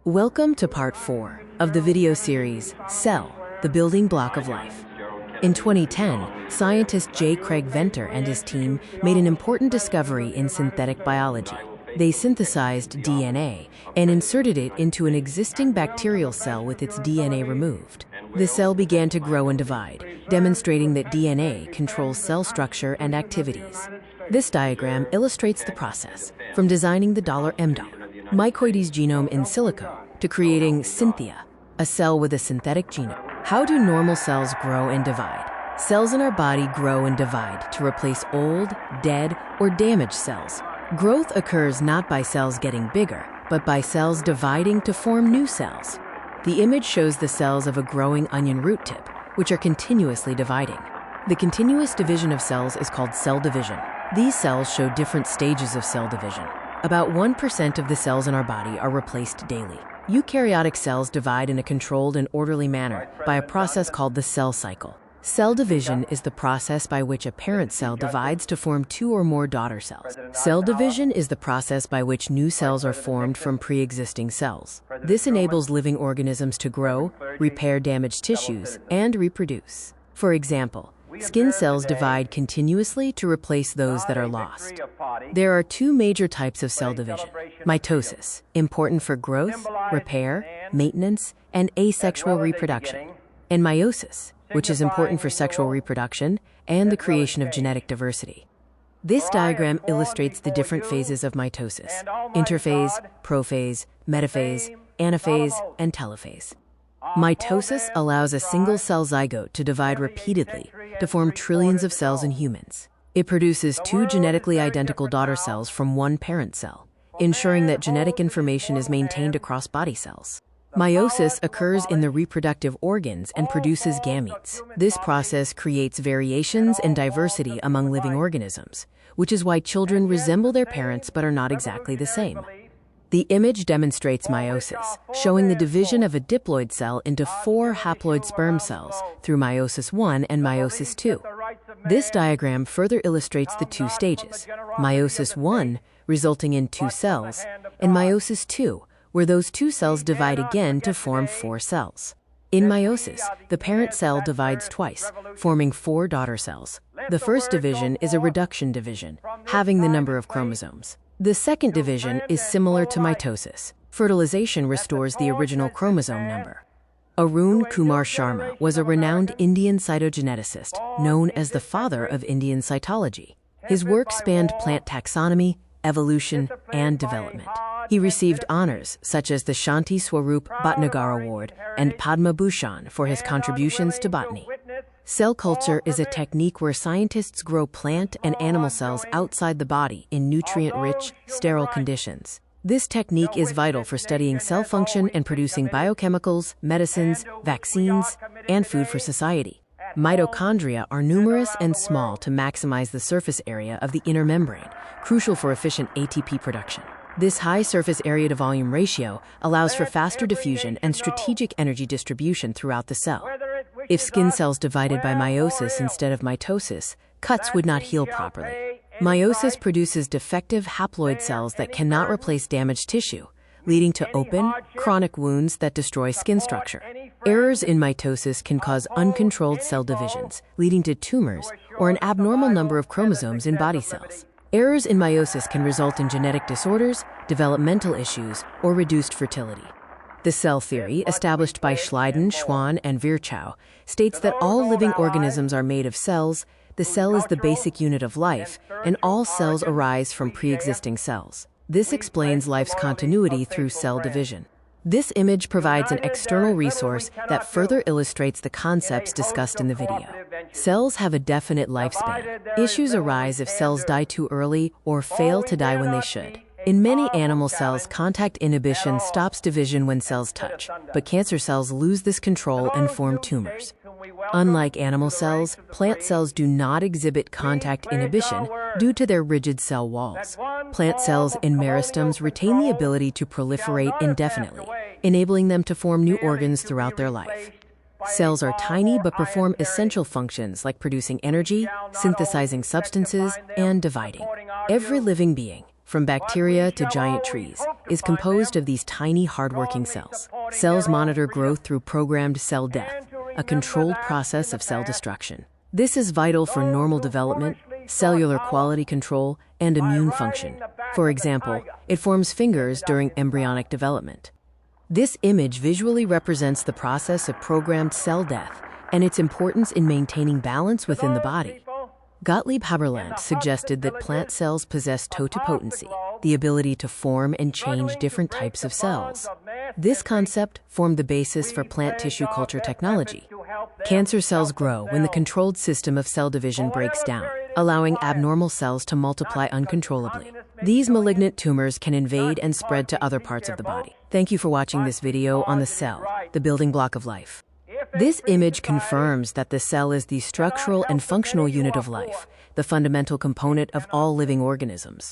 Welcome to part 4 of the video series, Cell, the Building Block of Life. In 2010, scientist J. Craig Venter and his team made an important discovery in synthetic biology. They synthesized DNA and inserted it into an existing bacterial cell with its DNA removed. The cell began to grow and divide, demonstrating that DNA controls cell structure and activities. This diagram illustrates the process, from designing the $M mycoides genome in silico to creating Synthia, a cell with a synthetic genome. How do normal cells grow and divide? Cells in our body grow and divide to replace old, dead, or damaged cells. Growth occurs not by cells getting bigger, but by cells dividing to form new cells. The image shows the cells of a growing onion root tip, which are continuously dividing. The continuous division of cells is called cell division. These cells show different stages of cell division. About 1% of the cells in our body are replaced daily. Eukaryotic cells divide in a controlled and orderly manner by a process called the cell cycle. Cell division is the process by which a parent cell divides to form two or more daughter cells. Cell division is the process by which new cells are formed from pre-existing cells. This enables living organisms to grow, repair damaged tissues, and reproduce. For example, skin cells divide continuously to replace those that are lost. There are two major types of cell division. Mitosis, important for growth, repair, maintenance, and asexual reproduction. And meiosis, which is important for sexual reproduction and the creation of genetic diversity. This diagram illustrates the different phases of mitosis: interphase, prophase, metaphase, anaphase, and telophase. Mitosis allows a single-cell zygote to divide repeatedly to form trillions of cells in humans. It produces two genetically identical daughter cells from one parent cell, ensuring that genetic information is maintained across body cells. Meiosis occurs in the reproductive organs and produces gametes. This process creates variations and diversity among living organisms, which is why children resemble their parents but are not exactly the same. The image demonstrates meiosis, showing the division of a diploid cell into 4 haploid sperm cells through meiosis I and meiosis II. This diagram further illustrates the two stages: meiosis I, resulting in 2 cells, and meiosis II, where those 2 cells divide again to form 4 cells. In meiosis, the parent cell divides twice, forming 4 daughter cells. The first division is a reduction division, halving the number of chromosomes. The second division is similar to mitosis. Fertilization restores the original chromosome number. Arun Kumar Sharma was a renowned Indian cytogeneticist, known as the father of Indian cytology. His work spanned plant taxonomy, evolution, and development. He received honors such as the Shanti Swarup Bhatnagar Award and Padma Bhushan for his contributions to botany. Cell culture is a technique where scientists grow plant and animal cells outside the body in nutrient-rich, sterile conditions. This technique is vital for studying cell function and producing biochemicals, medicines, vaccines, and food for society. Mitochondria are numerous and small to maximize the surface area of the inner membrane, crucial for efficient ATP production. This high surface area to volume ratio allows for faster diffusion and strategic energy distribution throughout the cell. If skin cells divided by meiosis instead of mitosis, cuts would not heal properly. Meiosis produces defective haploid cells that cannot replace damaged tissue, leading to open, chronic wounds that destroy skin structure. Errors in mitosis can cause uncontrolled cell divisions, leading to tumors or an abnormal number of chromosomes in body cells. Errors in meiosis can result in genetic disorders, developmental issues, or reduced fertility. The cell theory, established by Schleiden, Schwann, and Virchow, states that all living organisms are made of cells, the cell is the basic unit of life, and all cells arise from pre-existing cells. This explains life's continuity through cell division. This image provides an external resource that further illustrates the concepts discussed in the video. Cells have a definite lifespan. Issues arise if cells die too early or fail to die when they should. In many animal cells, contact inhibition stops division when cells touch, but cancer cells lose this control and form tumors. Unlike animal cells, plant cells do not exhibit contact inhibition due to their rigid cell walls. Plant cells in meristems retain the ability to proliferate indefinitely, enabling them to form new organs throughout their life. Cells are tiny but perform essential functions like producing energy, synthesizing substances, and dividing. Every living being, from bacteria to giant trees, is composed of these tiny, hardworking cells. Cells monitor growth through programmed cell death, a controlled process of cell destruction. This is vital for normal development, cellular quality control, and immune function. For example, it forms fingers during embryonic development. This image visually represents the process of programmed cell death and its importance in maintaining balance within the body. Gottlieb Haberlandt suggested that plant cells possess totipotency, the ability to form and change different types of cells. This concept formed the basis for plant tissue culture technology. Cancer cells grow when the controlled system of cell division breaks down, allowing abnormal cells to multiply uncontrollably. These malignant tumors can invade and spread to other parts of the body. Thank you for watching this video on the cell, the building block of life. This image confirms that the cell is the structural and functional unit of life, the fundamental component of all living organisms.